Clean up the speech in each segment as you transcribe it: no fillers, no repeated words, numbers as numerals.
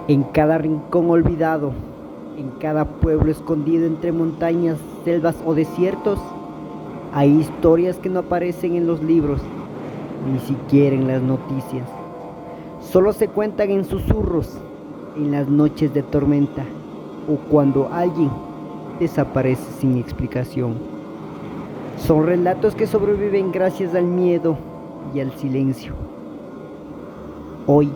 En cada rincón olvidado, en cada pueblo escondido entre montañas, selvas o desiertos, hay historias que no aparecen en los libros, ni siquiera en las noticias. Solo se cuentan en susurros, en las noches de tormenta o cuando alguien desaparece sin explicación. Son relatos que sobreviven gracias al miedo y al silencio. Hoy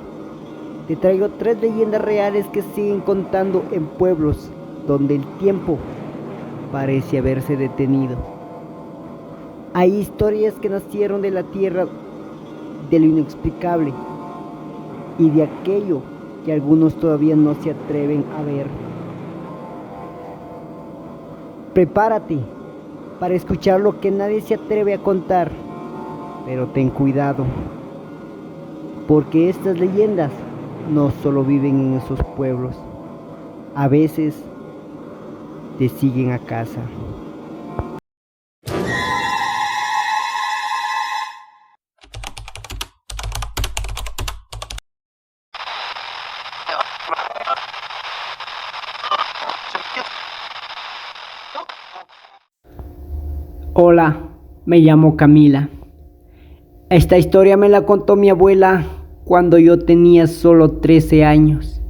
te traigo 3 leyendas reales que siguen contando en pueblos donde el tiempo parece haberse detenido. Hay historias que nacieron de la tierra, de lo inexplicable y de aquello que algunos todavía no se atreven a ver. Prepárate para escuchar lo que nadie se atreve a contar, pero ten cuidado, porque estas leyendas no solo viven en esos pueblos, a veces te siguen a casa. Hola, me llamo Camila. Esta historia me la contó mi abuela cuando yo tenía solo 13 años.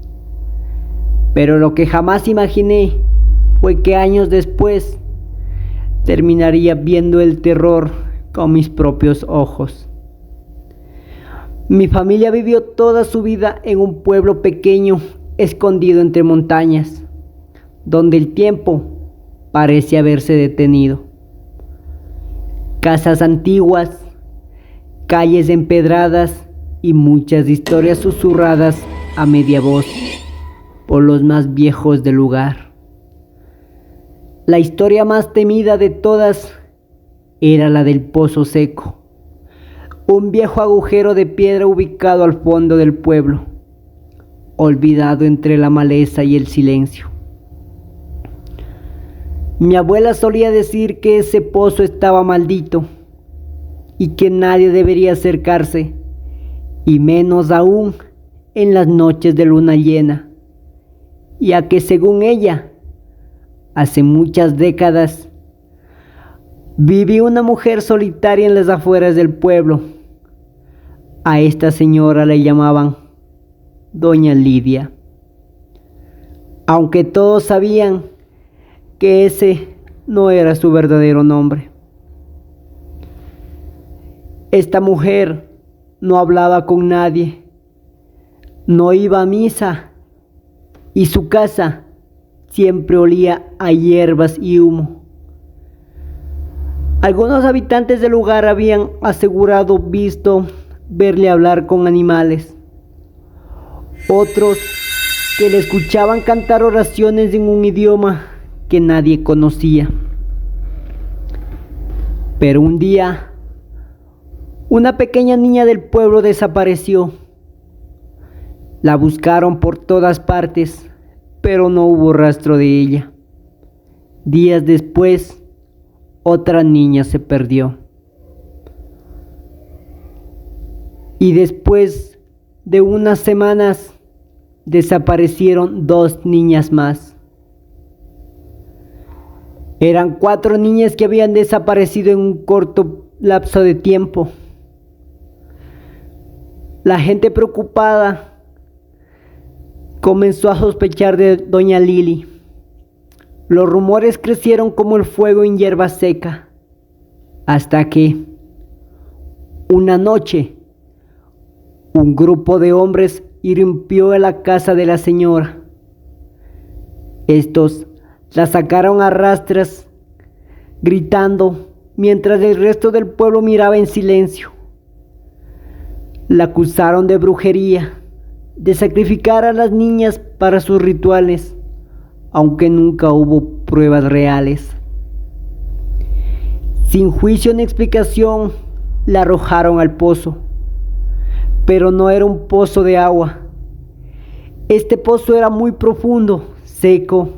Pero lo que jamás imaginé fue que años después terminaría viendo el terror con mis propios ojos. Mi familia vivió toda su vida en un pueblo pequeño, escondido entre montañas, donde el tiempo parece haberse detenido. Casas antiguas, calles empedradas y muchas historias susurradas a media voz por los más viejos del lugar. La historia más temida de todas era la del Pozo Seco, un viejo agujero de piedra ubicado al fondo del pueblo, olvidado entre la maleza y el silencio. Mi abuela solía decir que ese pozo estaba maldito y que nadie debería acercarse, y menos aún en las noches de luna llena, ya que según ella, hace muchas décadas, vivía una mujer solitaria en las afueras del pueblo. A esta señora le llamaban Doña Lidia, aunque todos sabían que ese no era su verdadero nombre. Esta mujer no hablaba con nadie, no iba a misa y su casa siempre olía a hierbas y humo. Algunos habitantes del lugar habían asegurado verle hablar con animales. Otros que le escuchaban cantar oraciones en un idioma que nadie conocía. Pero un día, una pequeña niña del pueblo desapareció. La buscaron por todas partes, pero no hubo rastro de ella. Días después, otra niña se perdió. Y después de unas semanas, desaparecieron 2 niñas más. Eran 4 niñas que habían desaparecido en un corto lapso de tiempo. La gente preocupada comenzó a sospechar de Doña Lili. Los rumores crecieron como el fuego en hierba seca, hasta que una noche un grupo de hombres irrumpió en la casa de la señora. Estos la sacaron a rastras, gritando, mientras el resto del pueblo miraba en silencio. La acusaron de brujería, de sacrificar a las niñas para sus rituales, aunque nunca hubo pruebas reales. Sin juicio ni explicación, la arrojaron al pozo. Pero no era un pozo de agua. Este pozo era muy profundo, seco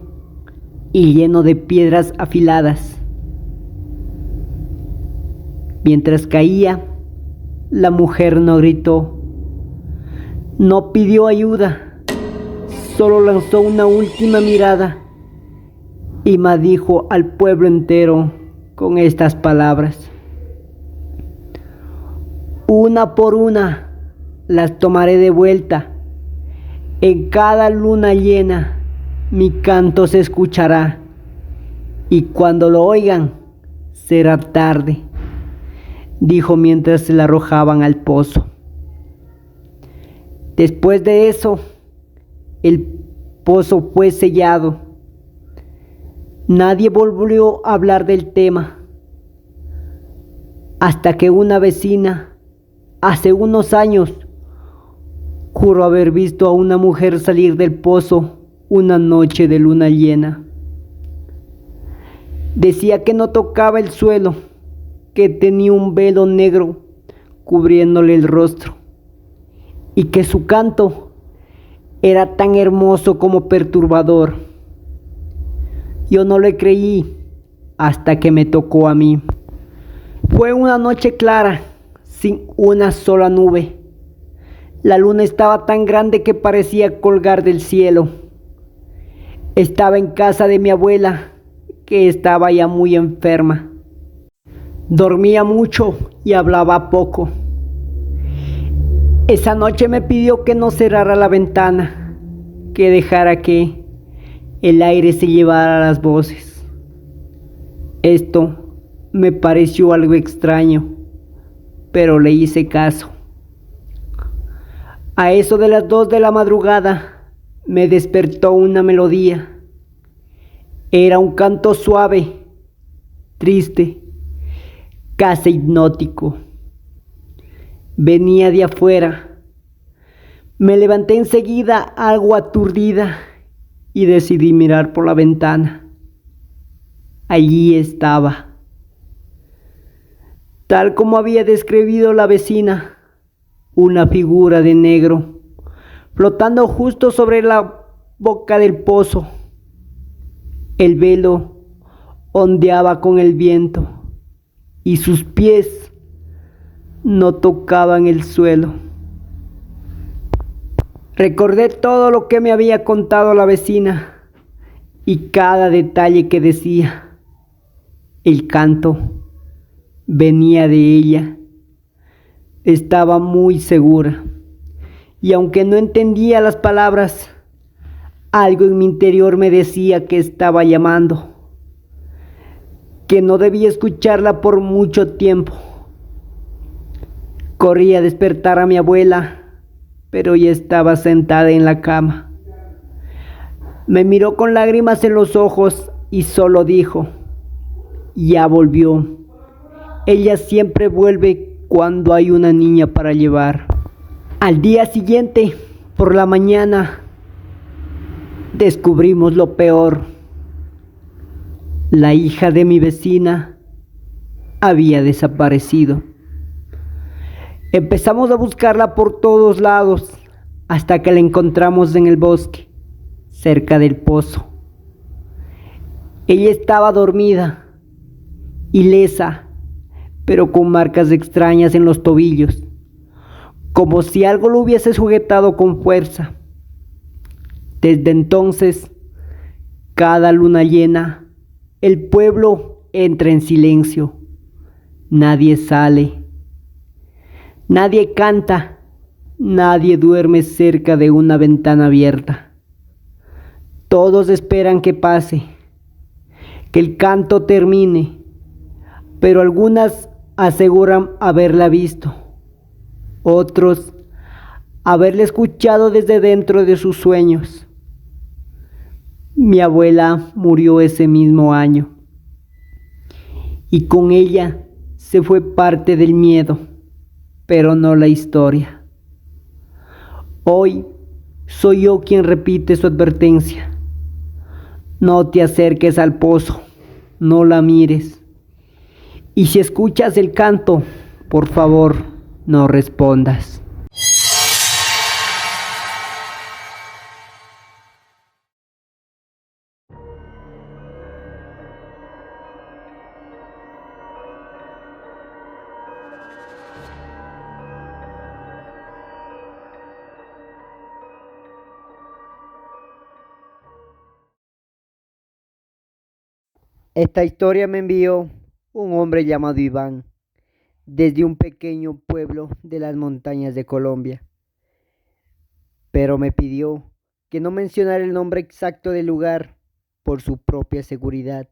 y lleno de piedras afiladas. Mientras caía, la mujer no gritó, no pidió ayuda, solo lanzó una última mirada y maldijo al pueblo entero con estas palabras: una por una las tomaré de vuelta. En cada luna llena mi canto se escuchará, y cuando lo oigan será tarde, dijo mientras se la arrojaban al pozo. Después de eso, el pozo fue sellado. Nadie volvió a hablar del tema, hasta que una vecina, hace unos años, juró haber visto a una mujer salir del pozo una noche de luna llena. Decía que no tocaba el suelo, que tenía un velo negro cubriéndole el rostro, y que su canto era tan hermoso como perturbador. Yo no le creí hasta que me tocó a mí. Fue una noche clara, sin una sola nube. La luna estaba tan grande que parecía colgar del cielo. Estaba en casa de mi abuela, que estaba ya muy enferma. Dormía mucho y hablaba poco. Esa noche me pidió que no cerrara la ventana, que dejara que el aire se llevara las voces. Esto me pareció algo extraño, pero le hice caso. A eso de las 2 de la madrugada me despertó una melodía. Era un canto suave, triste, casi hipnótico. Venía de afuera. Me levanté enseguida, algo aturdida, y decidí mirar por la ventana. Allí estaba, tal como había descrito la vecina, una figura de negro, flotando justo sobre la boca del pozo. El velo ondeaba con el viento y sus pies no tocaban el suelo. Recordé todo lo que me había contado la vecina y cada detalle que decía. El canto venía de ella. Estaba muy segura, y aunque no entendía las palabras, algo en mi interior me decía que estaba llamando, que no debía escucharla por mucho tiempo. Corrí a despertar a mi abuela, pero ya estaba sentada en la cama. Me miró con lágrimas en los ojos y solo dijo: ya volvió. Ella siempre vuelve cuando hay una niña para llevar. Al día siguiente, por la mañana, descubrimos lo peor. La hija de mi vecina había desaparecido. Empezamos a buscarla por todos lados hasta que la encontramos en el bosque, cerca del pozo. Ella estaba dormida, ilesa, pero con marcas extrañas en los tobillos, como si algo lo hubiese sujetado con fuerza. Desde entonces, cada luna llena, el pueblo entra en silencio. Nadie sale, nadie canta, nadie duerme cerca de una ventana abierta. Todos esperan que pase, que el canto termine, pero algunas aseguran haberla visto, otros haberla escuchado desde dentro de sus sueños. Mi abuela murió ese mismo año, y con ella se fue parte del miedo, pero no la historia. Hoy soy yo quien repite su advertencia: no te acerques al pozo, no la mires. Y si escuchas el canto, por favor, no respondas. Esta historia me envió un hombre llamado Iván desde un pequeño pueblo de las montañas de Colombia, pero me pidió que no mencionara el nombre exacto del lugar por su propia seguridad.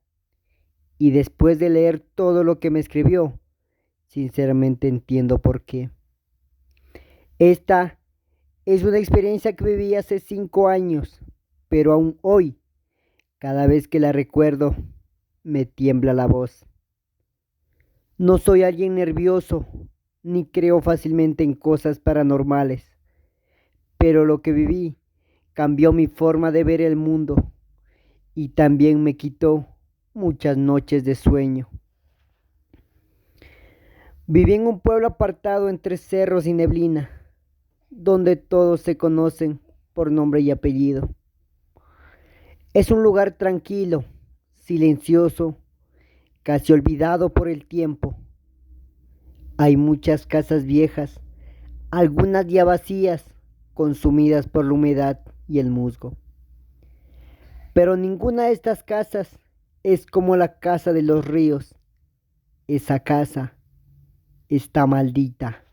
Y después de leer todo lo que me escribió, sinceramente entiendo por qué. Esta es una experiencia que viví hace 5 años, pero aún hoy, cada vez que la recuerdo, me tiembla la voz. No soy alguien nervioso, ni creo fácilmente en cosas paranormales, pero lo que viví cambió mi forma de ver el mundo y también me quitó muchas noches de sueño. Viví en un pueblo apartado entre cerros y neblina, donde todos se conocen por nombre y apellido. Es un lugar tranquilo, silencioso, casi olvidado por el tiempo. Hay muchas casas viejas, algunas ya vacías, consumidas por la humedad y el musgo. Pero ninguna de estas casas es como la casa de los ríos. Esa casa está maldita.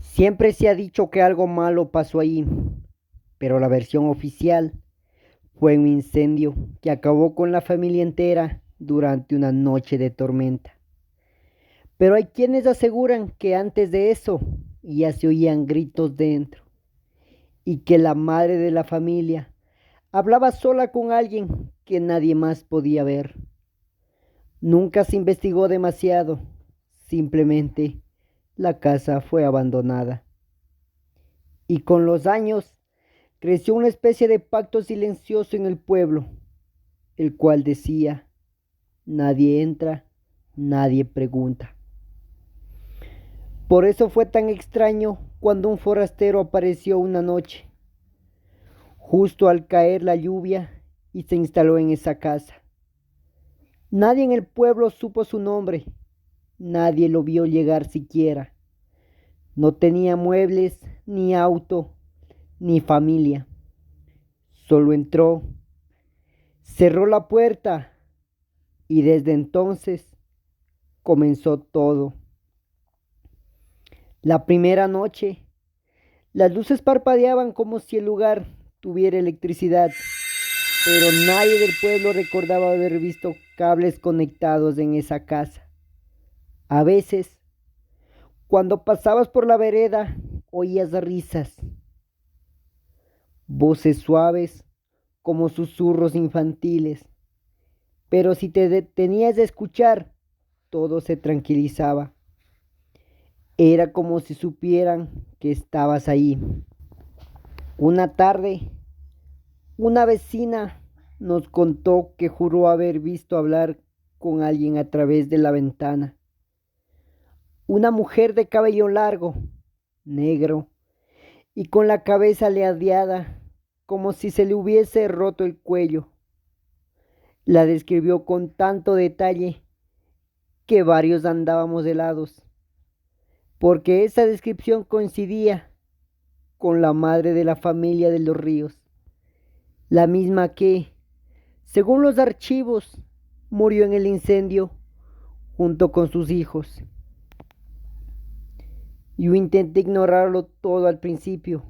Siempre se ha dicho que algo malo pasó ahí, pero la versión oficial fue un incendio que acabó con la familia entera durante una noche de tormenta. Pero hay quienes aseguran que antes de eso ya se oían gritos dentro y que la madre de la familia hablaba sola con alguien que nadie más podía ver. Nunca se investigó demasiado, simplemente la casa fue abandonada. Y con los años creció una especie de pacto silencioso en el pueblo, el cual decía: nadie entra, nadie pregunta. Por eso fue tan extraño cuando un forastero apareció una noche, justo al caer la lluvia, y se instaló en esa casa. Nadie en el pueblo supo su nombre, nadie lo vio llegar siquiera. No tenía muebles, ni auto, ni familia. Solo entró, cerró la puerta y desde entonces comenzó todo. La primera noche, las luces parpadeaban como si el lugar tuviera electricidad, pero nadie del pueblo recordaba haber visto cables conectados en esa casa. A veces, cuando pasabas por la vereda, oías risas, voces suaves como susurros infantiles, pero si te detenías a escuchar, todo se tranquilizaba. Era como si supieran que estabas ahí. Una tarde, una vecina nos contó que juró haber visto hablar con alguien a través de la ventana. Una mujer de cabello largo, negro, y con la cabeza ladeada, como si se le hubiese roto el cuello. La describió con tanto detalle que varios andábamos helados, porque esa descripción coincidía con la madre de la familia de los Ríos, la misma que, según los archivos, murió en el incendio junto con sus hijos. Yo intenté ignorarlo todo al principio,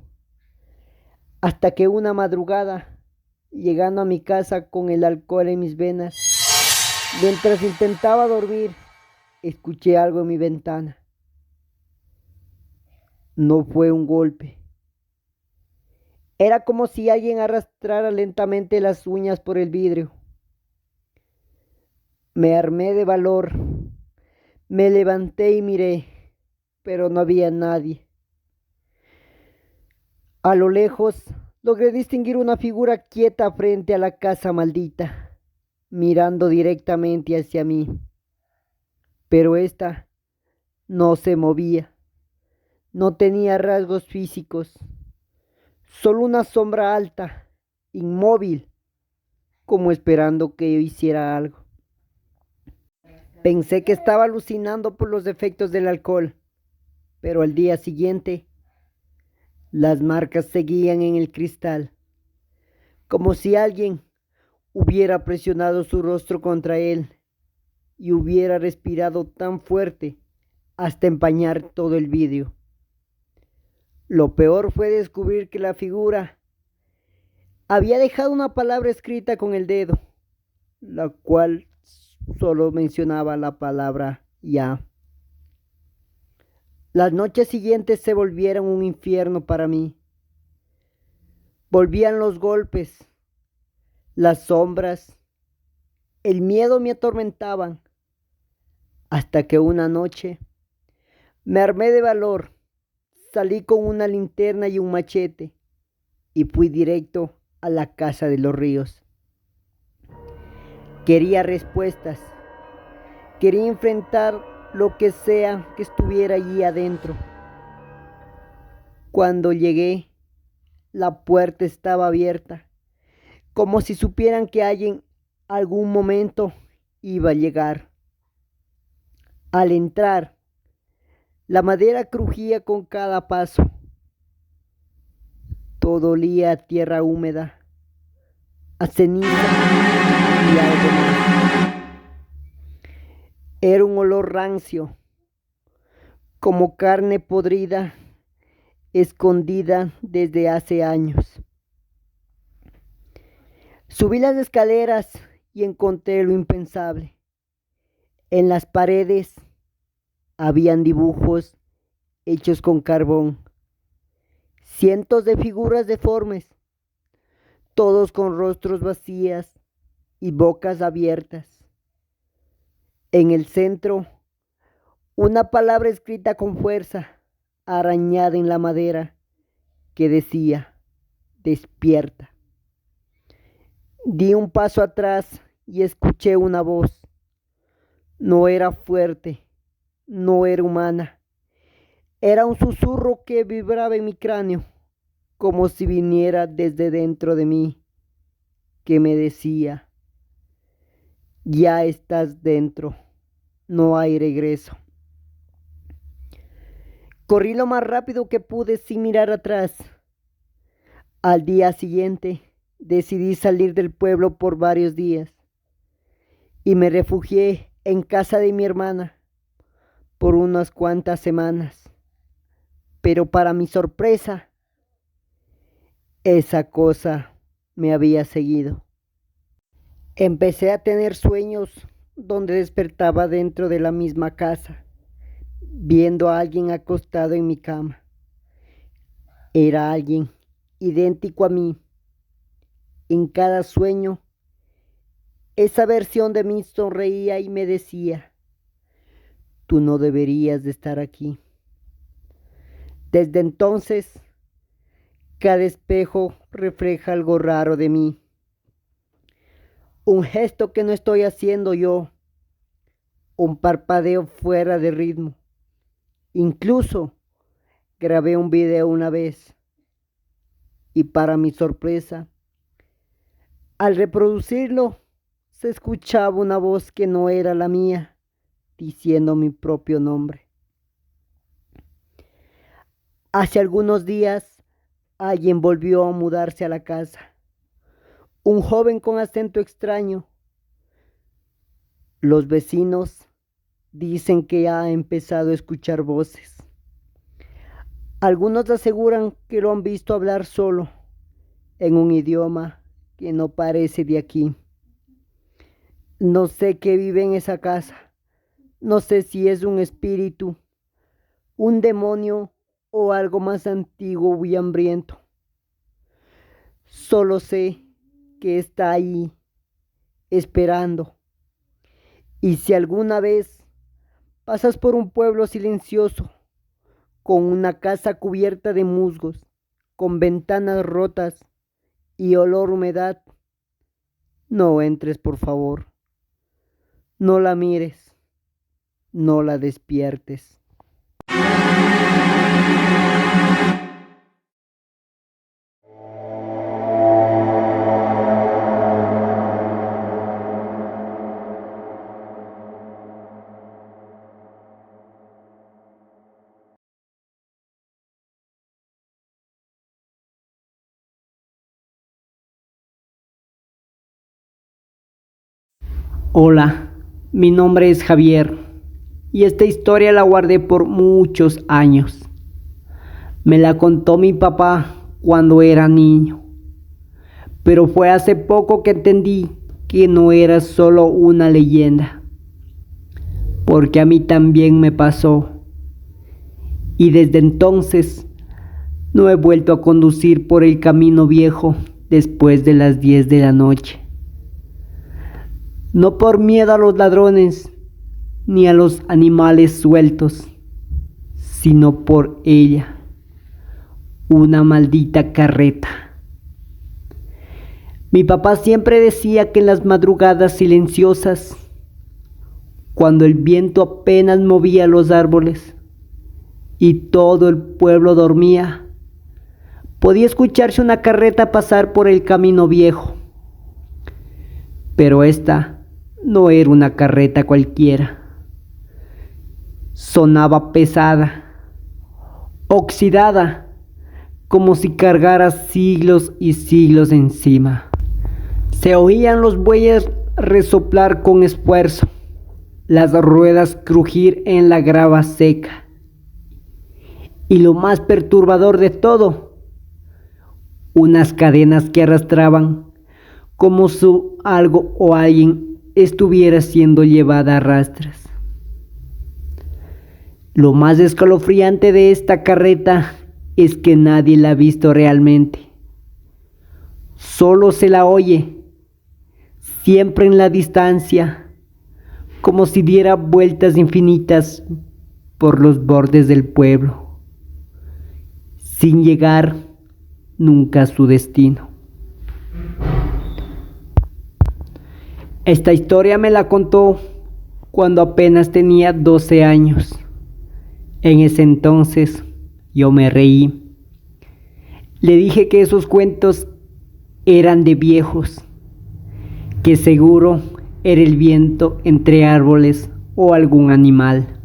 hasta que una madrugada, llegando a mi casa con el alcohol en mis venas, mientras intentaba dormir, escuché algo en mi ventana. No fue un golpe. Era como si alguien arrastrara lentamente las uñas por el vidrio. Me armé de valor, me levanté y miré, pero no había nadie. A lo lejos logré distinguir una figura quieta frente a la casa maldita, mirando directamente hacia mí. Pero ésta no se movía, no tenía rasgos físicos, solo una sombra alta, inmóvil, como esperando que yo hiciera algo. Pensé que estaba alucinando por los efectos del alcohol, pero al día siguiente las marcas seguían en el cristal, como si alguien hubiera presionado su rostro contra él y hubiera respirado tan fuerte hasta empañar todo el vídeo. Lo peor fue descubrir que la figura había dejado una palabra escrita con el dedo, la cual solo mencionaba la palabra ya. Las noches siguientes se volvieron un infierno para mí. Volvían los golpes, las sombras, el miedo me atormentaban, hasta que una noche me armé de valor, salí con una linterna y un machete y fui directo a la casa de los ríos. Quería respuestas, quería enfrentar lo que sea que estuviera allí adentro. Cuando llegué, la puerta estaba abierta, como si supieran que alguien algún momento iba a llegar. Al entrar, la madera crujía con cada paso. Todo olía a tierra húmeda, a ceniza y algo más. Era un olor rancio, como carne podrida, escondida desde hace años. Subí las escaleras y encontré lo impensable. En las paredes habían dibujos hechos con carbón, cientos de figuras deformes, todos con rostros vacías y bocas abiertas. En el centro, una palabra escrita con fuerza, arañada en la madera, que decía, despierta. Di un paso atrás y escuché una voz. No era fuerte, no era humana. Era un susurro que vibraba en mi cráneo, como si viniera desde dentro de mí, que me decía, ya estás dentro, no hay regreso. Corrí lo más rápido que pude sin mirar atrás. Al día siguiente decidí salir del pueblo por varios días y me refugié en casa de mi hermana por unas cuantas semanas. Pero para mi sorpresa, esa cosa me había seguido. Empecé a tener sueños donde despertaba dentro de la misma casa, viendo a alguien acostado en mi cama. Era alguien idéntico a mí. En cada sueño, esa versión de mí sonreía y me decía, tú no deberías de estar aquí. Desde entonces, cada espejo refleja algo raro de mí. Un gesto que no estoy haciendo yo, un parpadeo fuera de ritmo. Incluso grabé un video una vez y para mi sorpresa, al reproducirlo, se escuchaba una voz que no era la mía, diciendo mi propio nombre. Hace algunos días, alguien volvió a mudarse a la casa. Un joven con acento extraño. Los vecinos dicen que ha empezado a escuchar voces. Algunos aseguran que lo han visto hablar solo, en un idioma que no parece de aquí. No sé qué vive en esa casa. No sé si es un espíritu, un demonio o algo más antiguo y hambriento. Solo sé que está ahí, esperando. Y si alguna vez pasas por un pueblo silencioso, con una casa cubierta de musgos, con ventanas rotas y olor a humedad, no entres, por favor. No la mires, no la despiertes. Hola, mi nombre es Javier y esta historia la guardé por muchos años. Me la contó mi papá cuando era niño, pero fue hace poco que entendí que no era solo una leyenda, porque a mí también me pasó y desde entonces no he vuelto a conducir por el camino viejo después de las 10 de la noche. No por miedo a los ladrones ni a los animales sueltos, sino por ella, una maldita carreta. Mi papá siempre decía que en las madrugadas silenciosas, cuando el viento apenas movía los árboles y todo el pueblo dormía, podía escucharse una carreta pasar por el camino viejo. Pero esta no era una carreta cualquiera. Sonaba pesada, oxidada, como si cargara siglos y siglos encima. Se oían los bueyes resoplar con esfuerzo, las ruedas crujir en la grava seca. Y lo más perturbador de todo, unas cadenas que arrastraban como si algo o alguien estuviera siendo llevada a rastras. Lo más escalofriante de esta carreta es que nadie la ha visto realmente. Solo se la oye, siempre en la distancia, como si diera vueltas infinitas por los bordes del pueblo, sin llegar nunca a su destino. Esta historia me la contó cuando apenas tenía 12 años. En ese entonces yo me reí. Le dije que esos cuentos eran de viejos, que seguro era el viento entre árboles o algún animal.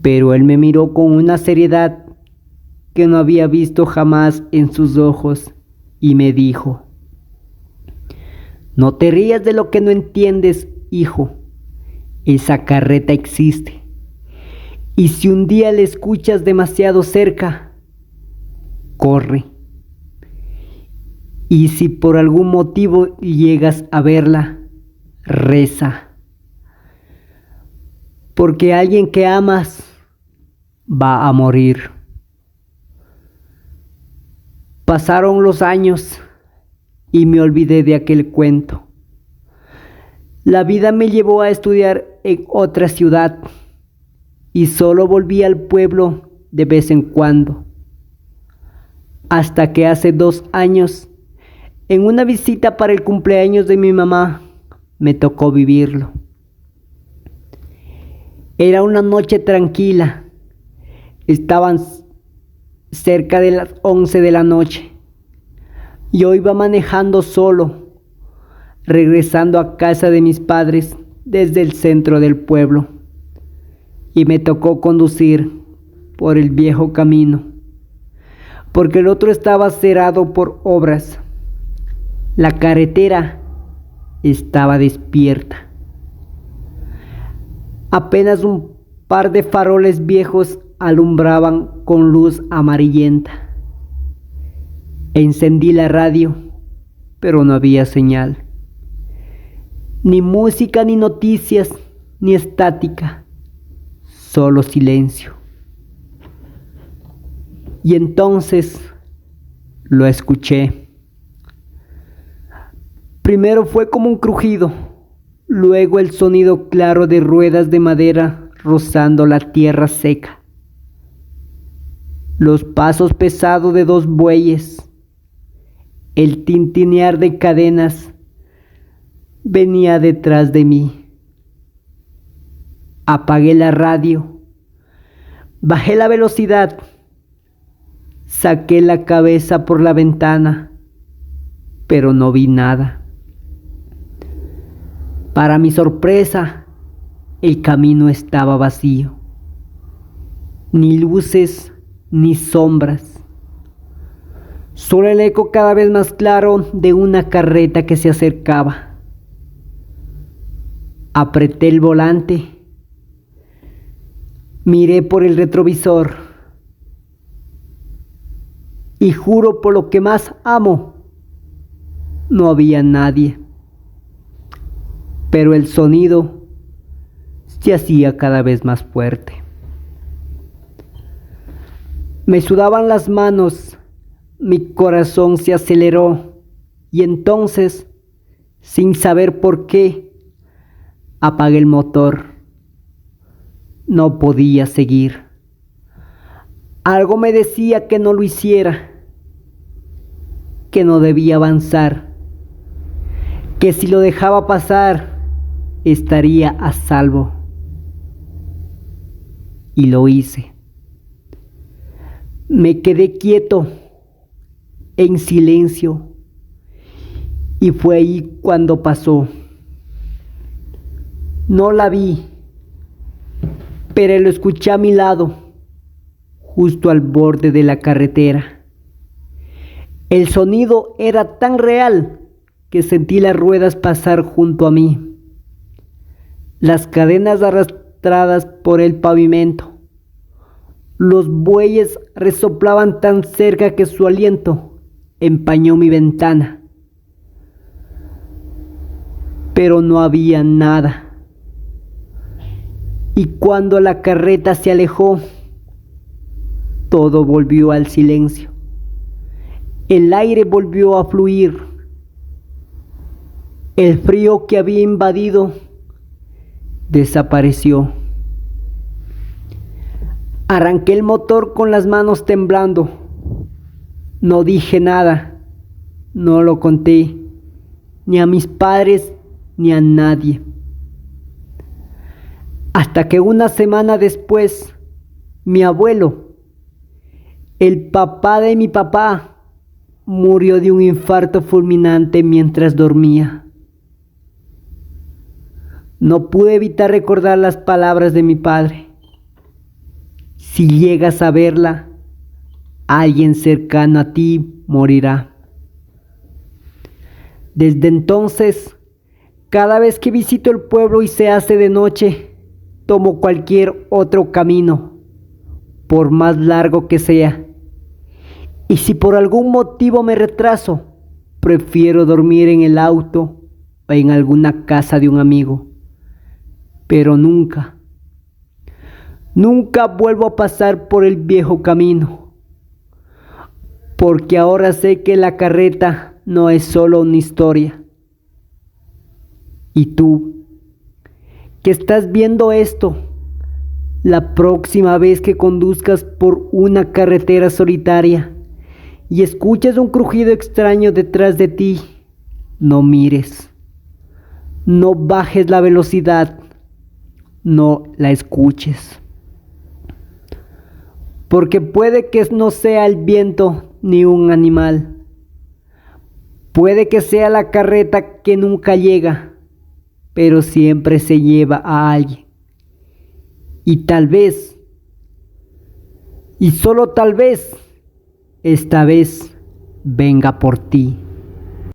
Pero él me miró con una seriedad que no había visto jamás en sus ojos y me dijo: no te rías de lo que no entiendes, hijo. Esa carreta existe. Y si un día la escuchas demasiado cerca, corre. Y si por algún motivo llegas a verla, reza. Porque alguien que amas va a morir. Pasaron los años y me olvidé de aquel cuento. La vida me llevó a estudiar en otra ciudad y solo volví al pueblo de vez en cuando. Hasta que hace 2 años, en una visita para el cumpleaños de mi mamá, me tocó vivirlo. Era una noche tranquila. Estaban cerca de las 11 de la noche. Yo iba manejando solo, regresando a casa de mis padres desde el centro del pueblo, y me tocó conducir por el viejo camino, porque el otro estaba cerrado por obras. La carretera estaba despierta. Apenas un par de faroles viejos alumbraban con luz amarillenta. Encendí la radio, pero no había señal. Ni música, ni noticias, ni estática. Solo silencio. Y entonces lo escuché. Primero fue como un crujido, luego el sonido claro de ruedas de madera rozando la tierra seca. Los pasos pesados de 2 bueyes. El tintinear de cadenas venía detrás de mí. Apagué la radio, bajé la velocidad, saqué la cabeza por la ventana, pero no vi nada. Para mi sorpresa, el camino estaba vacío. Ni luces ni sombras. Solo el eco cada vez más claro de una carreta que se acercaba. Apreté el volante, miré por el retrovisor y juro por lo que más amo, no había nadie. Pero el sonido se hacía cada vez más fuerte. Me sudaban las manos, mi corazón se aceleró y entonces, sin saber por qué, apagué el motor. No podía seguir. Algo me decía que no lo hiciera, que no debía avanzar, que si lo dejaba pasar, estaría a salvo. Y lo hice. Me quedé quieto, en silencio, y fue ahí cuando pasó. No la vi, pero lo escuché a mi lado, justo al borde de la carretera. El sonido era tan real que sentí las ruedas pasar junto a mí, las cadenas arrastradas por el pavimento. Los bueyes resoplaban tan cerca que su aliento empañó mi ventana. Pero no había nada. Y cuando la carreta se alejó, todo volvió al silencio. El aire volvió a fluir. El frío que había invadido desapareció. Arranqué el motor con las manos temblando. No dije nada, no lo conté, ni a mis padres ni a nadie. Hasta que una semana después, mi abuelo, el papá de mi papá, murió de un infarto fulminante mientras dormía. No pude evitar recordar las palabras de mi padre. Si llegas a verla, alguien cercano a ti morirá. Desde entonces, cada vez que visito el pueblo y se hace de noche, tomo cualquier otro camino, por más largo que sea. Y si por algún motivo me retraso, prefiero dormir en el auto o en alguna casa de un amigo. Pero nunca vuelvo a pasar por el viejo camino, porque ahora sé que la carreta no es solo una historia. Y tú, que estás viendo esto, la próxima vez que conduzcas por una carretera solitaria y escuches un crujido extraño detrás de ti, no mires, no bajes la velocidad, no la escuches. Porque puede que no sea el viento ni un animal. Puede que sea la carreta que nunca llega, pero siempre se lleva a alguien. Y tal vez, y solo tal vez, esta vez venga por ti.